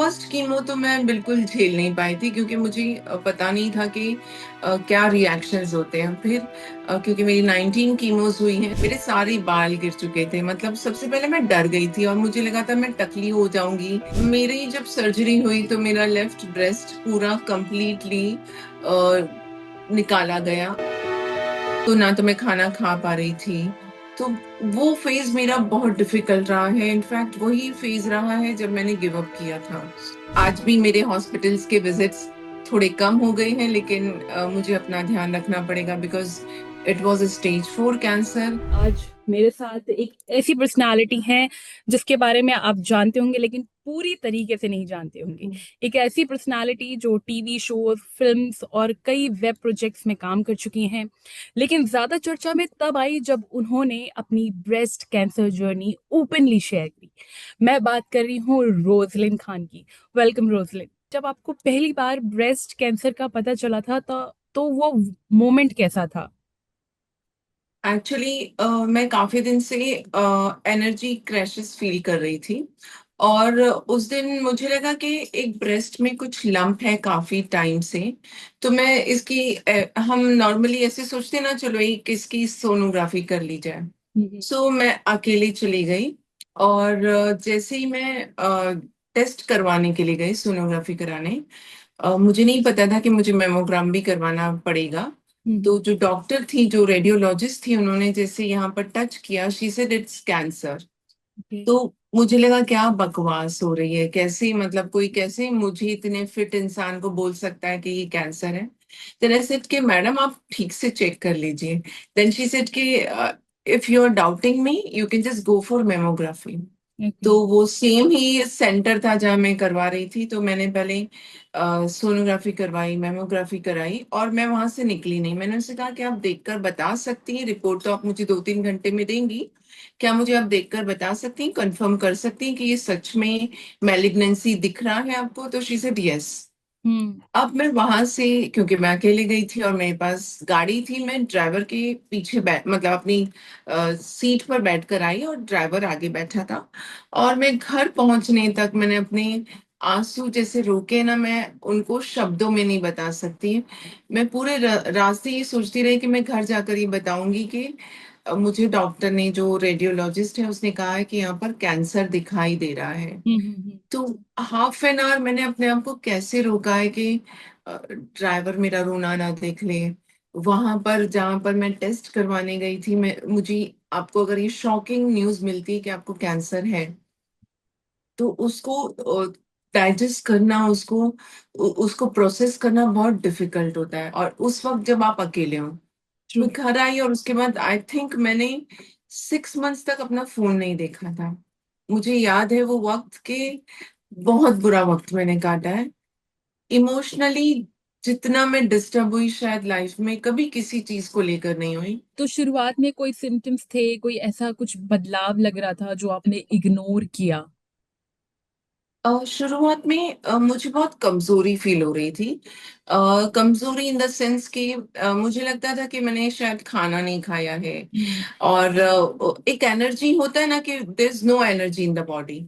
First chemo तो मैं बिल्कुल झेल नहीं पाई थी क्योंकि मुझे पता नहीं था कि क्या रिएक्शंस होते हैं। फिर क्योंकि मेरी 19 कीमोस हुई हैं, मेरे सारे बाल गिर चुके थे। मतलब सबसे पहले मैं डर गई थी और मुझे लगा था मैं टकली हो जाऊंगी। मेरी जब सर्जरी हुई तो मेरा लेफ्ट ब्रेस्ट पूरा कंप्लीटली निकाला गया। तो ना तो मैं खाना खा पा रही थी। तो वो फेज मेरा बहुत डिफिकल्ट रहा है। इनफैक्ट वही फेज रहा है जब मैंने गिव अप किया था। आज भी मेरे हॉस्पिटल्स के विजिट्स थोड़े कम हो गए हैं, लेकिन मुझे अपना ध्यान रखना पड़ेगा because it was a stage 4 cancer. आज मेरे साथ एक ऐसी पर्सनालिटी है जिसके बारे में आप जानते होंगे लेकिन पूरी तरीके से नहीं जानते होंगे। एक ऐसी पर्सनालिटी जो टीवी शोज, फिल्म्स और कई वेब प्रोजेक्ट्स में काम कर चुकी हैं, लेकिन ज्यादा चर्चा में तब आई जब उन्होंने अपनी breast cancer journey openly share की। मैं बात कर रही हूँ रोजलिन खान की। Welcome Rozlyn. जब आपको पहली बार ब्रेस्ट कैंसर का पता चला था तो वो मोमेंट कैसा था? एक्चुअली मैं काफी दिन से एनर्जी क्रैशेस फील कर रही थी। और उस दिन मुझे लगा कि एक ब्रेस्ट में कुछ लंप है काफी टाइम से। तो मैं इसकी हम नॉर्मली ऐसे सोचते हैं ना, चलो एक इसकी सोनोग्राफी कर ली जाए। हम्म। सो मैं अकेले चली गई। और जैसे ही मैं टेस्ट करवाने के लिए गई, सोनोग्राफी कराने, मुझे नहीं पता था कि मुझे मेमोग्राम भी करवाना पड़ेगा। हम्म। तो जो डॉक्टर थी, जो रेडियोलॉजिस्ट थी, उन्होंने जैसे यहाँ पर टच किया, she said it's cancer. Okay. तो मुझे लगा क्या बकवास हो रही है, कैसे मतलब कोई कैसे मुझे इतने फिट इंसान को बोल सकता है कि ये कैंसर है। देन आई सेड कि मैडम आप ठीक से चेक कर लीजिए। देन शी सेड कि if you are doubting me you can just go for mammography. Okay. तो वो सेम ही सेंटर था जहाँ मैं करवा रही थी। तो मैंने पहले सोनोग्राफी करवाई, मेमोग्राफी कराई, और मैं वहां से निकली नहीं। मैंने उनसे कहा कि आप देखकर बता सकती हैं, रिपोर्ट तो आप मुझे 2-3 घंटे में देंगी, क्या मुझे आप देखकर बता सकती हैं, कंफर्म कर सकती हैं कि ये सच में मैलिग्नेंसी दिख रहा है आपको? तो शी सेड यस। हम्म। अब मैं वहां से, क्योंकि मैं अकेले गई थी और मेरे पास गाड़ी थी, मैं ड्राइवर के पीछे बैठ मतलब अपनी सीट पर बैठ कर आई और ड्राइवर आगे बैठा था। और मैं घर पहुंचने तक मैंने अपने आंसू जैसे रोके ना, मैं उनको शब्दों में नहीं बता सकती। मैं पूरे रास्ते ये सोचती रही कि मैं घर जाकर ये बताऊंगी कि मुझे डॉक्टर ने, जो रेडियोलॉजिस्ट है, उसने कहा है कि यहाँ पर कैंसर दिखाई दे रहा है। हम्म। तो हाफ एन आवर मैंने अपने आप को कैसे रोका है कि ड्राइवर मेरा रोना ना देख ले। वहां पर जहां पर मैं टेस्ट करवाने गई थी, मैं मुझे आपको अगर ये शॉकिंग न्यूज मिलती है कि आपको कैंसर है, तो उसको डाइजेस्ट करना, उसको प्रोसेस करना बहुत डिफिकल्ट होता है, और उस वक्त जब आप अकेले हो। ट्रू। मैं घर आई और उसके बाद आई थिंक मैंने 6 मंथ्स तक अपना फोन नहीं देखा था। मुझे याद है वो वक्त के बहुत बुरा वक्त मैंने काटा है इमोशनली। जितना मैं डिस्टर्ब हुई शायद लाइफ में कभी किसी चीज को लेकर नहीं हुई। तो शुरुआत में कोई सिम्टम्स थे, कोई ऐसा कुछ बदलाव लग रहा था जो आपने इग्नोर किया? शुरुआत में मुझे बहुत कमजोरी फील हो रही थी। कमजोरी इन द सेंस कि मुझे लगता था कि मैंने शायद खाना नहीं खाया है। हम्म। और एक एनर्जी होता है ना कि there is no energy in the body.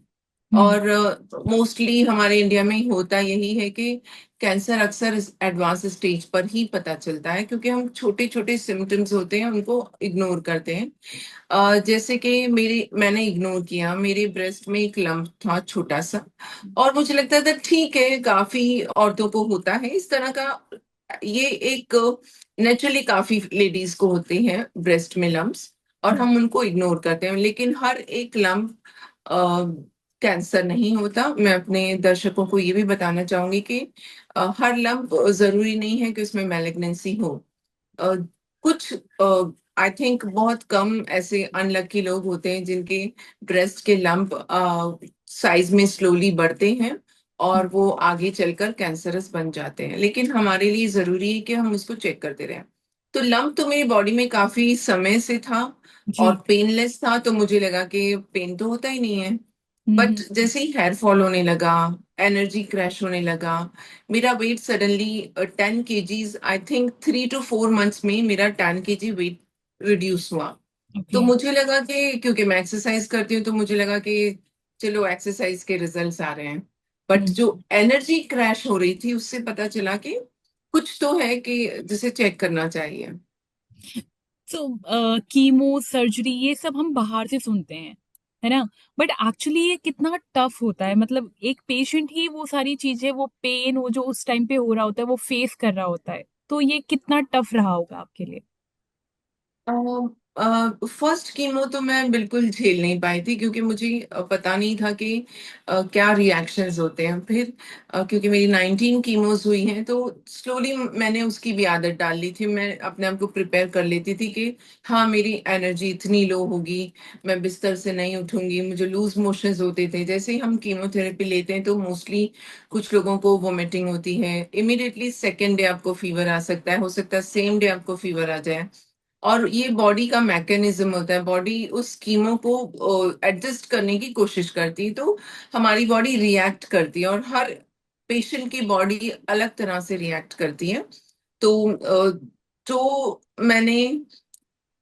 Hmm. और मोस्टली हमारे इंडिया में होता यही है कि कैंसर अक्सर एडवांस स्टेज पर ही पता चलता है, क्योंकि हम छोटे छोटे सिम्टम्स होते हैं उनको इग्नोर करते हैं। जैसे कि मैंने इग्नोर किया, मेरे ब्रेस्ट में एक लंप था छोटा सा। और मुझे लगता था ठीक है, काफी औरतों को होता है इस तरह का। ये एक नेचुरली काफी लेडीज को होते हैं ब्रेस्ट में लम्प्स, और हम उनको इग्नोर करते हैं। लेकिन हर एक लंप कैंसर नहीं होता। मैं अपने दर्शकों को ये भी बताना चाहूंगी कि हर लंप जरूरी नहीं है कि उसमें मैलिग्नेंसी हो। अ, कुछ आई थिंक बहुत कम ऐसे अनलकी लोग होते हैं जिनके ब्रेस्ट के लंप साइज में स्लोली बढ़ते हैं और वो आगे चलकर कैंसरस बन जाते हैं। लेकिन हमारे लिए जरूरी है कि हम उसको चेक करते रहें। तो लंप तो मेरी बॉडी में काफी समय से था और जी। पेनलेस था, तो मुझे लगा कि पेन तो होता ही नहीं है। बट हम्म। जैसे ही हेयर फॉल होने लगा, एनर्जी क्रैश होने लगा, मेरा weight suddenly 10 KGs, I think 3 to 4 months में मेरा 10 केजी वेट रिड्यूस हुआ। तो ओके। मुझे लगा कि क्योंकि मैं एक्सरसाइज करती हूँ, तो मुझे लगा कि चलो एक्सरसाइज के रिजल्ट्स आ रहे हैं। बट हम्म। जो एनर्जी क्रैश हो रही थी उससे पता चला कि कुछ तो है कि जिसे चेक करना चाहिए। तो कीमो सर्जरी ये सब हम बाहर से सुनते हैं, है ना? बट एक्चुअली ये कितना टफ होता है, मतलब एक पेशेंट ही वो सारी चीजें, वो पेन वो जो उस टाइम पे हो रहा होता है वो फेस कर रहा होता है, तो ये कितना टफ रहा होगा आपके लिए? फर्स्ट कीमो तो मैं बिल्कुल झेल नहीं पाई थी, क्योंकि मुझे पता नहीं था कि क्या रिएक्शंस होते हैं। फिर क्योंकि मेरी 19 कीमोज हुई हैं, तो स्लोली मैंने उसकी भी आदत डाल ली थी। मैं अपने आप को प्रिपेयर कर लेती थी कि हाँ, मेरी एनर्जी इतनी लो होगी, मैं बिस्तर से नहीं उठूंगी। मुझे लूज मोशंस होते थे जैसे ही हम कीमोथेरेपी लेते हैं, तो मोस्टली कुछ लोगों को वोमिटिंग होती है, इमिडिएटली सेकेंड डे आपको फीवर आ सकता है, हो सकता है सेम डे आपको फीवर आ जाए। और ये बॉडी का मैकेनिज्म होता है, बॉडी उस कीमो को एडजस्ट करने की कोशिश करती है, तो हमारी बॉडी रिएक्ट करती है, और हर पेशेंट की बॉडी अलग तरह से रिएक्ट करती है। तो जो मैंने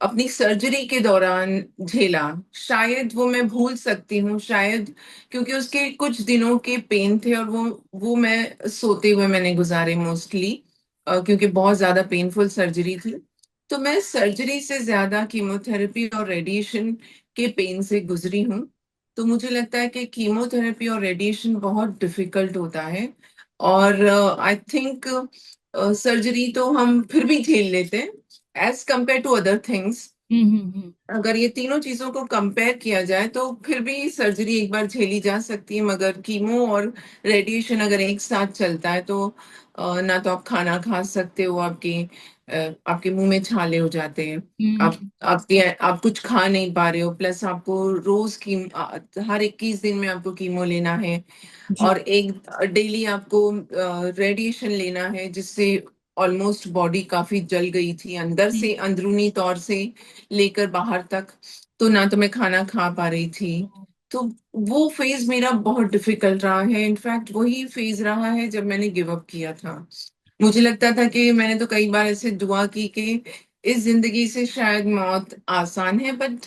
अपनी सर्जरी के दौरान झेला, शायद वो मैं भूल सकती हूँ, शायद क्योंकि उसके कुछ दिनों के पेन थे, और वो मैं सोते हुए मैंने गुजारे मोस्टली, क्योंकि बहुत ज्यादा पेनफुल सर्जरी थी। तो मैं सर्जरी से ज्यादा कीमोथेरेपी और रेडिएशन के पेन से गुजरी हूँ। तो मुझे लगता है कि कीमोथेरेपी और रेडिएशन बहुत डिफिकल्ट होता है, और आई थिंक सर्जरी तो हम फिर भी झेल लेते हैं as compare to other things. Hmm. अगर ये तीनों चीजों को कंपेयर किया जाए तो फिर भी सर्जरी एक बार झेली जा सकती है, मगर कीमो और रेडिएशन अगर एक साथ चलता है तो ना तो आप खाना खा सकते हो, आपके मुंह में छाले हो जाते हैं, हम्म। आप कुछ खा नहीं पा रहे हो, प्लस आपको रोज की हर 21 दिन में आपको कीमो लेना है, जी। और एक डेली आपको रेडिएशन लेना है, जिससे ऑलमोस्ट बॉडी काफी जल गई थी अंदर से, हम्म। अंदरूनी तौर से लेकर बाहर तक। तो ना तो मैं खाना खा पा रही थी। तो वो फेज मेरा बहुत डिफिकल्ट रहा है, इनफैक्ट वही फेज रहा है जब मैंने गिव अप किया था। मुझे लगता था कि मैंने तो कई बार ऐसे दुआ की कि इस जिंदगी से शायद मौत आसान है, बट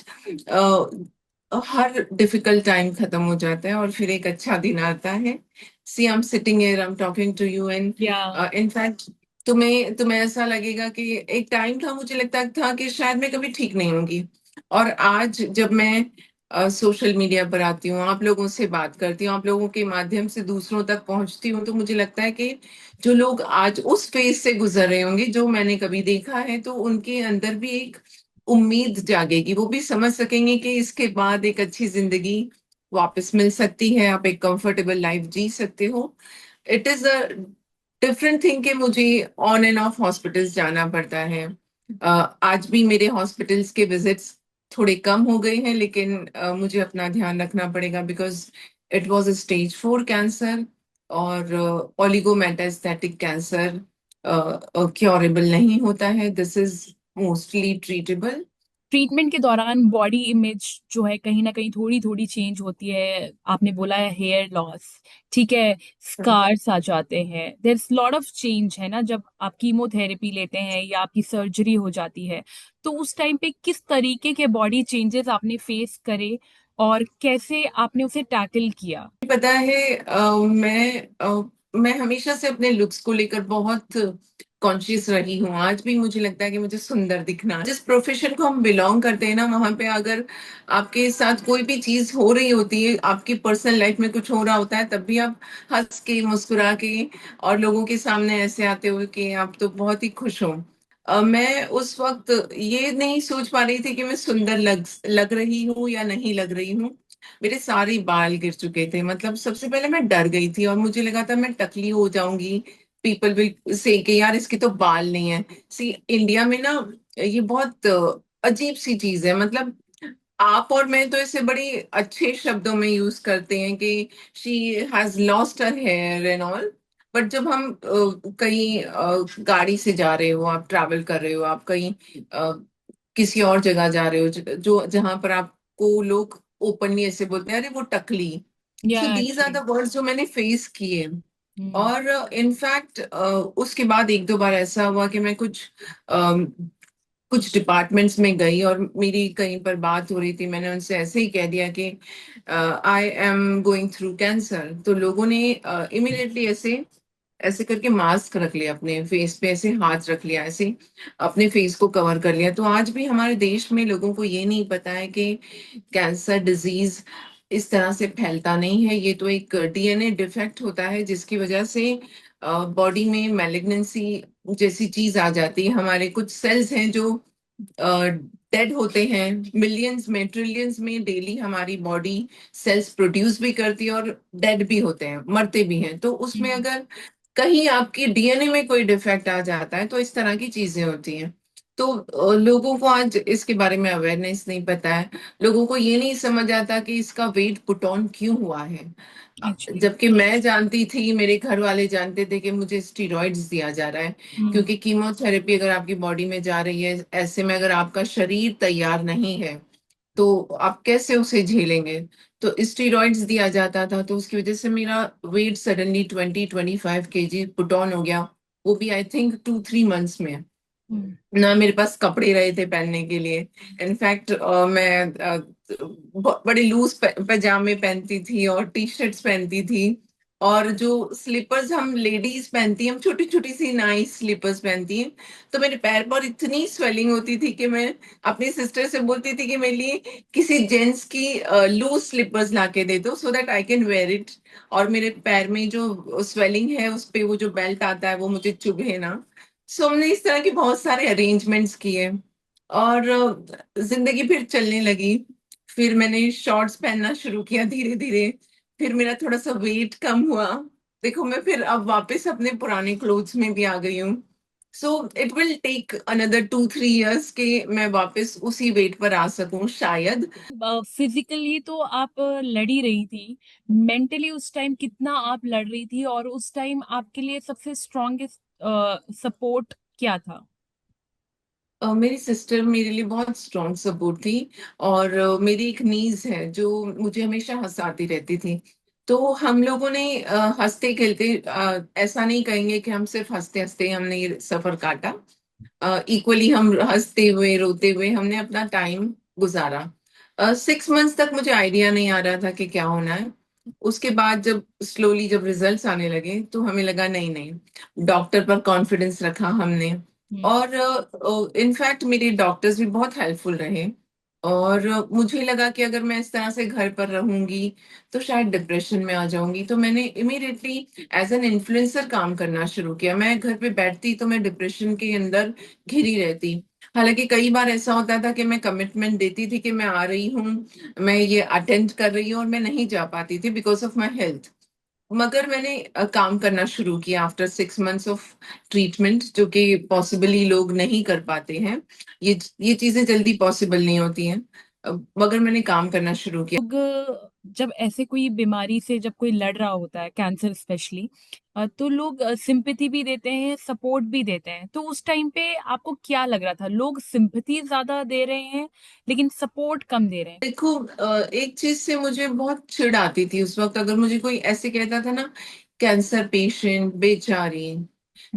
हर डिफिकल्ट टाइम खत्म हो जाता है और फिर एक अच्छा दिन आता है। See I am sitting here, I am talking to you, and yeah. In fact तुम्हें ऐसा लगेगा कि एक टाइम था, मुझे लगता था कि शायद मैं कभी ठीक नहीं होंगी। और आज जब मैं सोशल मीडिया पर आती हूँ, आप लोगों से बात करती हूँ, आप लोगों के माध्यम से दूसरों तक पहुंचती हूँ, तो मुझे लगता है कि जो लोग आज उस फेज से गुजर रहे होंगे जो मैंने कभी देखा है, तो उनके अंदर भी एक उम्मीद जागेगी, वो भी समझ सकेंगे कि इसके बाद एक अच्छी जिंदगी वापस मिल सकती है, आप एक कंफर्टेबल लाइफ जी सकते हो। It is a different thing कि मुझे ऑन एंड ऑफ हॉस्पिटल्स जाना पड़ता है। आज भी मेरे हॉस्पिटल्स के विजिट्स थोड़े कम हो गए हैं, लेकिन मुझे अपना ध्यान रखना पड़ेगा, because it was a stage 4 cancer, और ओलिगोमेटास्टैटिक कैंसर क्योरेबल नहीं होता है, this is mostly treatable. Treatment के दौरान बॉडी इमेज जो है कहीं ना कहीं थोड़ी थोड़ी चेंज होती है, आपने बोला है हेयर लॉस, ठीक है, स्कार्स आ जाते हैं, there is lot of change, है ना? जब आप कीमोथेरेपी लेते हैं या आपकी सर्जरी हो जाती है, तो उस टाइम पे किस तरीके के बॉडी चेंजेस आपने फेस करे और कैसे आपने उसे टैकल किया? पता है, मैं हमेशा से अपने लुक्स को लेकर बहुत कॉन्शियस रही हूँ। आज भी मुझे लगता है कि मुझे सुंदर दिखना, जिस प्रोफेशन को हम बिलोंग करते हैं ना, वहां पे अगर आपके साथ कोई भी चीज हो रही होती है, आपकी पर्सनल लाइफ में कुछ हो रहा होता है, तब भी आप हंस के मुस्कुरा के और लोगों के सामने ऐसे आते हो कि आप तो बहुत ही खुश हो। मैं उस वक्त ये नहीं सोच पा रही थी कि मैं सुंदर लग रही हूँ या नहीं लग रही हूँ। मेरे सारे बाल गिर चुके थे, मतलब सबसे पहले मैं डर गई थी और मुझे लगा था मैं टकली हो जाऊंगी, पीपल विल से कि यार इसके तो बाल नहीं है। सी इंडिया में ना ये बहुत अजीब सी चीज है, मतलब आप और मैं तो इसे बड़ी अच्छे शब्दों में यूज करते हैं कि she has lost her hair and all. But जब हम कहीं गाड़ी से जा रहे हो, आप ट्रैवल कर रहे हो, आप कहीं किसी और जगह जा रहे हो, जो जहां पर आपको लोग ओपनली ऐसे बोलते हैं, अरे वो टकली। या so these are actually. The words जो मैंने फेस किए। हम्म। और इनफैक्ट उसके बाद एक दो बार ऐसा हुआ कि मैं कुछ कुछ डिपार्टमेंट्स में गई और मेरी कहीं पर बात हो रही थी, मैंने उनसे ऐसे ही कह दिया कि I am going through cancer. तो लोगों ने इमिडिएटली ऐसे ऐसे करके मास्क रख लिया, अपने फेस पे ऐसे हाथ रख लिया, ऐसे अपने फेस को कवर कर लिया। तो आज भी हमारे देश में लोगों को ये नहीं पता है कि कैंसर डिजीज इस तरह से फैलता नहीं है। ये तो एक डीएनए डिफेक्ट होता है जिसकी वजह से बॉडी में मैलिग्नेंसी जैसी चीज आ जाती है। हमारे कुछ सेल्स हैं जो डेड होते हैं, मिलियंस में ट्रिलियंस में डेली हमारी बॉडी सेल्स प्रोड्यूस भी करती है और डेड भी होते हैं, मरते भी हैं। तो उसमें हम्म। अगर कहीं आपकी डीएनए में कोई डिफेक्ट आ जाता है तो इस तरह की चीजें होती हैं। तो लोगों को आज इसके बारे में अवेयरनेस नहीं पता है। लोगों को ये नहीं समझ आता कि इसका वेट पुट ऑन क्यों हुआ है। एक्चुअली। जबकि मैं जानती थी, मेरे घर वाले जानते थे कि मुझे स्टीरॉइड्स दिया जा रहा है, हम्म। क्योंकि कीमोथेरेपी अगर आपकी बॉडी में जा रही है, ऐसे में अगर आपका शरीर तैयार नहीं है तो आप कैसे उसे झेलेंगे। तो स्टीरॉइड्स दिया जाता था, तो उसकी वजह से मेरा weight suddenly 20-25 kg put on हो गया। वो भी आई थिंक 2-3 मंथ्स में। हम्म। ना मेरे पास कपड़े रहे थे पहनने के लिए। इनफैक्ट मैं बड़े लूज पैजामे पहनती थी और टी शर्ट्स पहनती थी। और जो स्लीपर्स हम लेडीज पहनती हैं, हम छोटी छोटी सी नाइस स्लीपर्स पहनती हैं। तो मेरे पैर पर इतनी स्वेलिंग होती थी कि मैं अपनी सिस्टर से बोलती थी कि मेरे लिए किसी जेंट्स की लूज स्लीपर्स ला के दे दो, so that I can wear it. और मेरे पैर में जो स्वेलिंग है उस पे वो जो बेल्ट आता है वो मुझे चुभे ना। सो हमने इस तरह के बहुत सारे अरेंजमेंट्स किए और जिंदगी फिर चलने लगी। फिर मैंने शॉर्ट्स पहनना शुरू किया धीरे धीरे। फिर मेरा थोड़ा सा वेट कम हुआ। देखो मैं फिर अब वापस अपने पुराने क्लोथ्स में भी आ गई हूँ। So it will take another 2-3 years के मैं वापस उसी वेट पर आ सकूं शायद। फिजिकली तो आप लड़ ही रही थी, मेंटली उस टाइम कितना आप लड़ रही थी, और उस टाइम आपके लिए सबसे स्ट्रॉन्गेस्ट सपोर्ट क्या था? मेरी सिस्टर मेरे लिए बहुत स्ट्रॉन्ग सपोर्ट थी। और मेरी एक नीज है जो मुझे हमेशा हंसाती रहती थी। तो हम लोगों ने हंसते खेलते, ऐसा नहीं कहेंगे कि हम सिर्फ हंसते हंसते हमने ये सफर काटा। इक्वली हम हंसते हुए रोते हुए हमने अपना टाइम गुजारा। 6 मंथ्स तक मुझे आइडिया नहीं आ रहा था कि क्या होना है। उसके बाद जब स्लोली जब रिजल्ट्स आने लगे तो हमें लगा नहीं नहीं, डॉक्टर पर कॉन्फिडेंस रखा हमने। हम्म। और इनफैक्ट मेरे डॉक्टर्स भी बहुत हेल्पफुल रहे। और मुझे लगा कि अगर मैं इस तरह से घर पर रहूंगी तो शायद डिप्रेशन में आ जाऊंगी। तो मैंने इमीडिएटली एज एन इन्फ्लुएंसर काम करना शुरू किया। मैं घर पे बैठती तो मैं डिप्रेशन के अंदर घिरी रहती। हालांकि कई बार ऐसा होता था कि मैं कमिटमेंट देती थी कि मैं आ रही हूँ, मैं ये अटेंड कर रही हूँ, और मैं नहीं जा पाती थी बिकॉज ऑफ माई हेल्थ। मगर मैंने काम करना शुरू किया आफ्टर 6 मंथ्स ऑफ ट्रीटमेंट, जो कि पॉसिबली लोग नहीं कर पाते हैं। ये चीजें जल्दी पॉसिबल नहीं होती हैं। मगर मैंने काम करना शुरू किया। लोग जब ऐसे कोई बीमारी से जब कोई लड़ रहा होता है, कैंसर स्पेशली, तो लोग सिंपैथी भी देते हैं, सपोर्ट भी देते हैं। तो उस टाइम पे आपको क्या लग रहा था, लोग सिंपैथी ज्यादा दे रहे हैं लेकिन सपोर्ट कम दे रहे हैं? देखो एक चीज से मुझे बहुत चिढ़ आती थी उस वक्त, अगर मुझे कोई ऐसे कहता था ना, कैंसर पेशेंट बेचारी।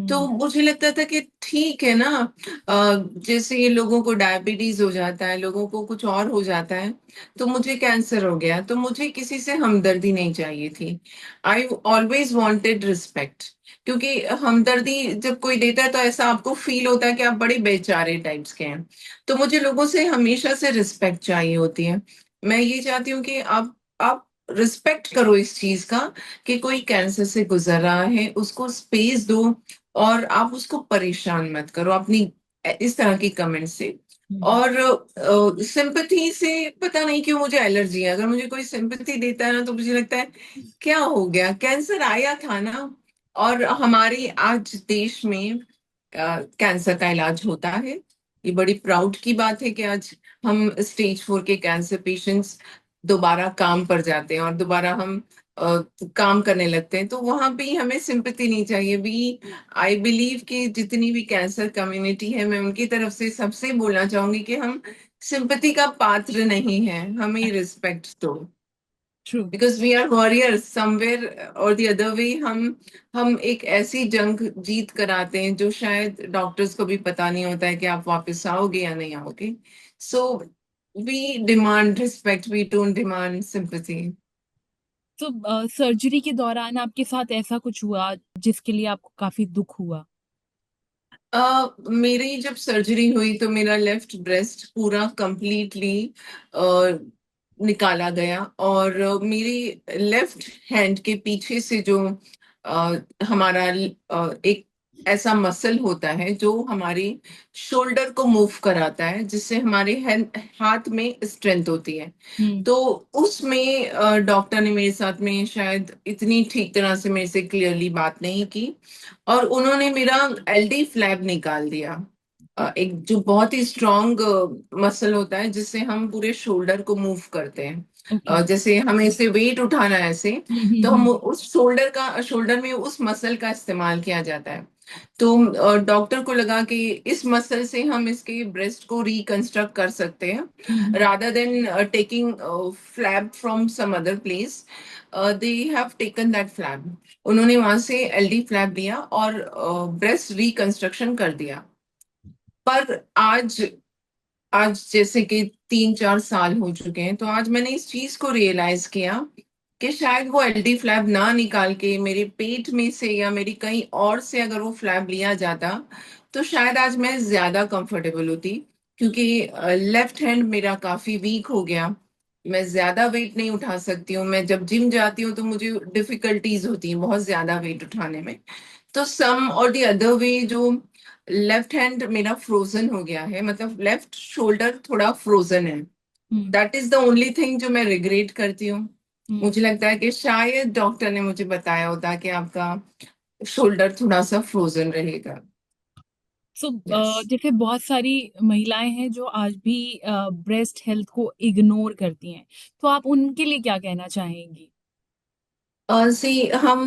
तो हम्म। मुझे लगता था कि ठीक है ना, जैसे ये लोगों को डायबिटीज हो जाता है, लोगों को कुछ और हो जाता है, तो मुझे कैंसर हो गया तो मुझे किसी से हमदर्दी नहीं चाहिए थी। I always wanted respect. क्योंकि हमदर्दी जब कोई देता है तो ऐसा आपको फील होता है कि आप बड़े बेचारे टाइप्स के हैं। तो मुझे लोगों से हमेशा से रिस्पेक्ट चाहिए होती है। मैं ये चाहती हूँ कि आप रिस्पेक्ट करो इस चीज का, कि कोई कैंसर से गुजर रहा है उसको स्पेस दो। और आप उसको परेशान मत करो अपनी इस तरह की कमेंट से। हम्म। और सिंपैथी से पता नहीं क्यों मुझे एलर्जी है। अगर मुझे कोई सिंपैथी देता है ना तो मुझे लगता है क्या हो गया, कैंसर आया था ना। और हमारे आज देश में कैंसर का इलाज होता है। ये बड़ी प्राउड की बात है कि आज हम स्टेज 4 के कैंसर पेशेंट्स दोबारा काम पर जाते हैं और दोबारा हम काम करने लगते हैं। तो वहां भी हमें सिंपैथी नहीं चाहिए। वी आई बिलीव कि जितनी भी कैंसर कम्युनिटी है, मैं उनकी तरफ से सबसे बोलना चाहूंगी कि हम सिंपैथी का पात्र नहीं है, हमें रिस्पेक्ट दो। True. Because we are warriors somewhere और द अदर वे। हम एक ऐसी जंग जीत कर आते हैं जो शायद डॉक्टर्स को भी पता नहीं होता है कि आप वापस आओगे या नहीं आओगे। So we demand respect, we don't demand sympathy. तो सर्जरी के दौरान आपके साथ ऐसा कुछ हुआ जिसके लिए आपको काफी दुख हुआ? मेरी जब सर्जरी हुई तो मेरा लेफ्ट ब्रेस्ट पूरा कंप्लीटली निकाला गया, और मेरी लेफ्ट हैंड के पीछे से जो हमारा एक ऐसा मसल होता है जो हमारी शोल्डर को मूव कराता है, जिससे हमारे हाथ में स्ट्रेंथ होती है। हम्म। तो उसमें डॉक्टर ने मेरे साथ में शायद इतनी ठीक तरह से मेरे से क्लियरली बात नहीं की, और उन्होंने मेरा एलडी फ्लैप निकाल दिया। एक जो बहुत ही स्ट्रॉन्ग मसल होता है जिससे हम पूरे शोल्डर को मूव करते हैं। ओके। जैसे हमें ऐसे वेट उठाना है ऐसे, तो हम उस शोल्डर में उस मसल का इस्तेमाल किया जाता है। तो डॉक्टर को लगा कि इस मसल से हम इसके ब्रेस्ट को रिकंस्ट्रक्ट कर सकते हैं, rather than taking flap from some other place. They have taken that flap. उन्होंने वहां से एलडी फ्लैप लिया और ब्रेस्ट रिकंस्ट्रक्शन कर दिया। पर आज आज जैसे कि 3-4 साल हो चुके हैं, तो आज मैंने इस चीज को रियलाइज किया कि शायद वो एलडी फ्लैप ना निकाल के मेरे पेट में से या मेरी कहीं और से अगर वो फ्लैप लिया जाता, तो शायद आज मैं ज्यादा कंफर्टेबल होती। क्योंकि लेफ्ट हैंड मेरा काफी वीक हो गया। मैं ज्यादा वेट नहीं उठा सकती हूँ। मैं जब जिम जाती हूँ तो मुझे डिफिकल्टीज होती हैं बहुत ज्यादा वेट उठाने में। तो सम और द अदर वे, जो लेफ्ट हैंड मेरा फ्रोजन हो गया है, मतलब लेफ्ट शोल्डर थोड़ा फ्रोजन है। Hmm. That is the only thing जो मैं रिग्रेट करती हूँ। हम्म। मुझे लगता है कि शायद डॉक्टर ने मुझे बताया होता कि आपका शोल्डर थोड़ा सा फ्रोजन रहेगा। So yes. जैसे बहुत सारी महिलाएं हैं जो आज भी ब्रेस्ट हेल्थ को इग्नोर करती हैं, तो आप उनके लिए क्या कहना चाहेंगी? सी हम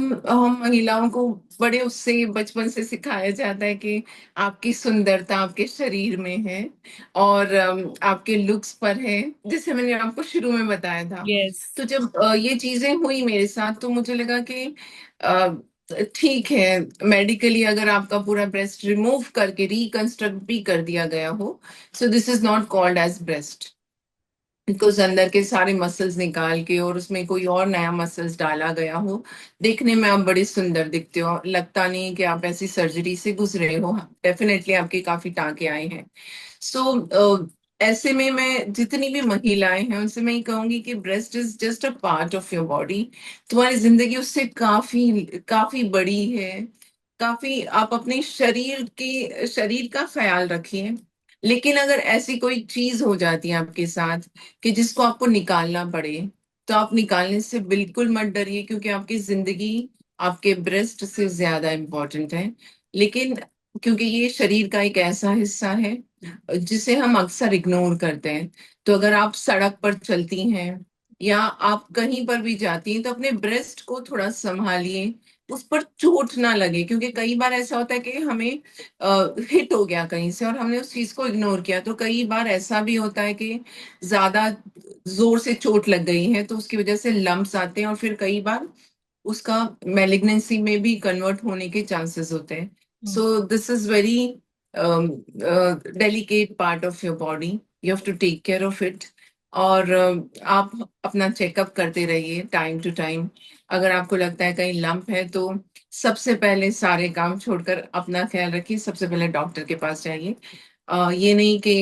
महिलाओं को बड़े उससे बचपन से सिखाया जाता है कि आपकी सुंदरता आपके शरीर में है, और आपके लुक्स पर है, जैसे मैंने आपको शुरू में बताया था। यस। तो जब ये चीजें हुई मेरे साथ, तो मुझे लगा कि अ, ठीक है, मेडिकली अगर आपका पूरा ब्रेस्ट रिमूव करके रिकंस्ट्रक्ट भी कर दिया गया हो, so this is not called as breast. Because अंदर के सारे मसल्स निकाल के और उसमें कोई और नया मसल्स डाला गया हो, देखने में आप बड़ी सुंदर दिखते हो, लगता नहीं कि आप ऐसी सर्जरी से गुजरे हो। डेफिनेटली आपके काफी टांके आए हैं। सो ऐसे में मैं जितनी भी महिलाएं हैं उनसे मैं ये कहूंगी कि breast is just a part of your body. तुम्हारी जिंदगी उससे काफी काफी बड़ी है। काफी आप अपने शरीर का ख्याल रखिए। लेकिन अगर ऐसी कोई चीज हो जाती है आपके साथ कि जिसको आपको निकालना पड़े, तो आप निकालने से बिल्कुल मत डरिए, क्योंकि आपकी जिंदगी आपके ब्रेस्ट से ज्यादा इम्पोर्टेंट है। लेकिन क्योंकि ये शरीर का एक ऐसा हिस्सा है जिसे हम अक्सर इग्नोर करते हैं, तो अगर आप सड़क पर चलती हैं या आप कहीं पर भी जाती हैं, तो अपने ब्रेस्ट को थोड़ा संभालिए, उस पर चोट ना लगे। क्योंकि कई बार ऐसा होता है कि हमें हिट हो गया कहीं से और हमने उस चीज को इग्नोर किया, तो कई बार ऐसा भी होता है कि ज्यादा जोर से चोट लग गई है, तो उसकी वजह से लम्प्स आते हैं, और फिर कई बार उसका मैलिग्नेंसी में भी कन्वर्ट होने के चांसेस होते हैं। Hmm. So this is very delicate part of your body. You have to take care of it. और आप अपना चेकअप करते रहिए टाइम टू टाइम। अगर आपको लगता है कहीं लंप है, तो सबसे पहले सारे काम छोड़कर अपना ख्याल रखिए, सबसे पहले डॉक्टर के पास जाइए। ये नहीं कि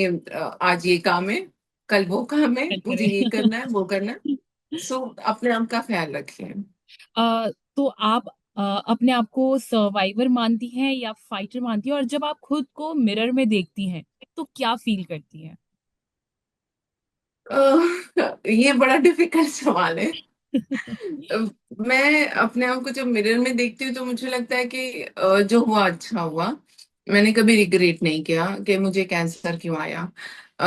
आज ये काम है, कल वो काम है, चल मुझे ये करें। करना है वो करना है। सो अपने आप का ख्याल रखिए। तो आप अपने आप को सर्वाइवर मानती हैं या फाइटर मानती हैं, और जब आप खुद को मिरर में देखती हैं तो क्या फील करती हैं? ये बड़ा डिफिकल्ट सवाल है। अ, मैं अपने आप को जब मिरर में देखती हूँ तो मुझे लगता है कि जो हुआ अच्छा हुआ। मैंने कभी रिग्रेट नहीं किया कि मुझे कैंसर क्यों आया।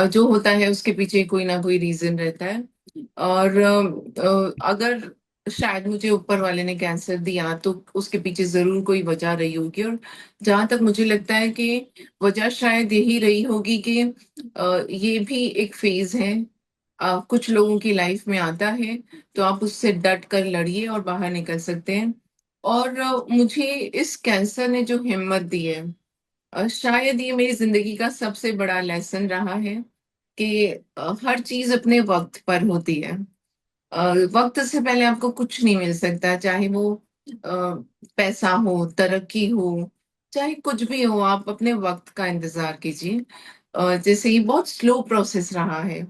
जो होता है उसके पीछे कोई ना कोई रीजन रहता है। और अगर शायद मुझे ऊपर वाले ने कैंसर दिया, तो उसके पीछे जरूर कोई वजह रही होगी। और जहां तक मुझे लगता है कि वजह शायद यही रही होगी कि ये भी एक फेज है। कुछ लोगों की लाइफ में आता है, तो आप उससे डट कर लड़िए और बाहर निकल सकते हैं। और मुझे इस कैंसर ने जो हिम्मत दी है, शायद ये मेरी जिंदगी का सबसे बड़ा लेसन रहा है कि हर चीज अपने वक्त पर होती है। वक्त से पहले आपको कुछ नहीं मिल सकता, चाहे वो पैसा हो, तरक्की हो, चाहे कुछ भी हो, आप अपने वक्त का इंतजार कीजिए। जैसे ये बहुत स्लो प्रोसेस रहा है,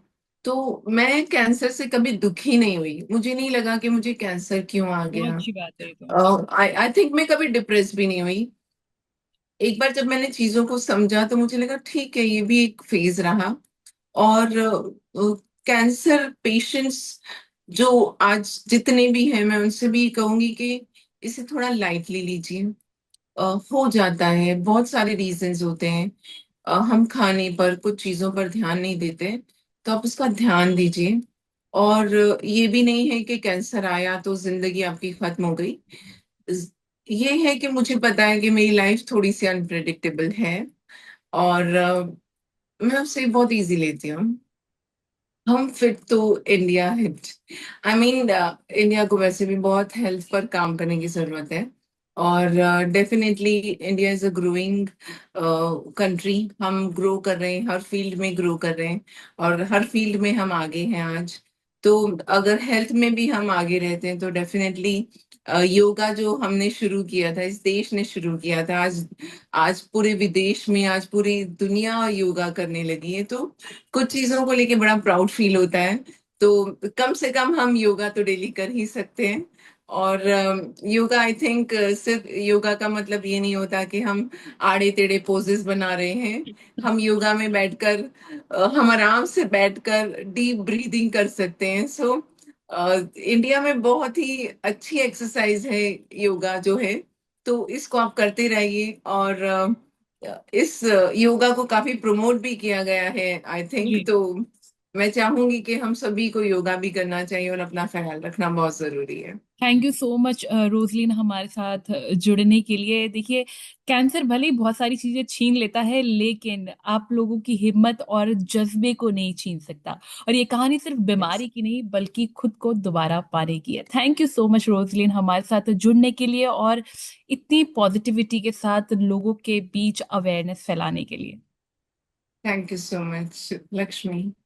तो मैं कैंसर से कभी दुखी नहीं हुई, मुझे नहीं लगा कि मुझे कैंसर क्यों आ बहुत गया। अच्छी बात है ये तो। आई आई थिंक मैं कभी डिप्रेस भी नहीं हुई। एक बार जब मैंने चीजों को समझा तो मुझे लगा ठीक है, ये भी एक फेज रहा। और कैंसर पेशेंट्स जो आज जितने भी हैं, मैं उनसे भी कहूंगी कि इसे थोड़ा लाइटली लीजिए। हो जाता है, बहुत सारे रीजंस होते हैं। हम खाने पर, कुछ चीजों पर ध्यान नहीं देते, तो आप उसका ध्यान दीजिए। और ये भी नहीं है कि कैंसर आया तो जिंदगी आपकी खत्म हो गई। ये है कि मुझे पता है कि मेरी लाइफ थोड़ी सी अनप्रेडिक्टेबल है, और मैं उसे बहुत इजी लेती हूँ। हम फिट तो India hit. I mean, India को वैसे भी बहुत हेल्थ पर काम करने की जरूरत है। और definitely India is a growing country. हम ग्रो कर रहे हैं, हर फील्ड में ग्रो कर रहे हैं, और हर फील्ड में हम आगे हैं आज। तो अगर हेल्थ में भी हम आगे रहते हैं तो डेफिनेटली योगा जो हमने शुरू किया था, इस देश ने शुरू किया था, आज आज पूरे विदेश में, आज पूरी दुनिया योगा करने लगी है। तो कुछ चीजों को लेके बड़ा प्राउड फील होता है। तो कम से कम हम योगा तो डेली कर ही सकते हैं। और योगा, आई थिंक, सिर्फ योगा का मतलब ये नहीं होता कि हम आड़े टेढ़े पोजेस बना रहे हैं। हम योगा में बैठकर, हम आराम से बैठकर डीप ब्रीदिंग कर सकते हैं। सो इंडिया में बहुत ही अच्छी एक्सरसाइज है योगा जो है। तो इसको आप करते रहिए। और इस योगा को काफी प्रमोट भी किया गया है, आई थिंक। जी। तो मैं चाहूंगी कि हम सभी को योगा भी करना चाहिए, और अपना ख्याल रखना बहुत जरूरी है। Thank you so much Rozlyn, हमारे साथ जुड़ने के लिए। देखिए, कैंसर भले ही बहुत सारी चीजें छीन लेता है, लेकिन आप लोगों की हिम्मत और जज्बे को नहीं छीन सकता। और ये कहानी सिर्फ Yes. बीमारी की नहीं, बल्कि खुद को दोबारा पाने की है। Thank you so much Rozlyn, हमारे साथ जुड़ने के लिए और इतनी पॉजिटिविटी के साथ लोगों के बीच अवेयरनेस फैलाने के लिए। Thank you so much, Lakshmi.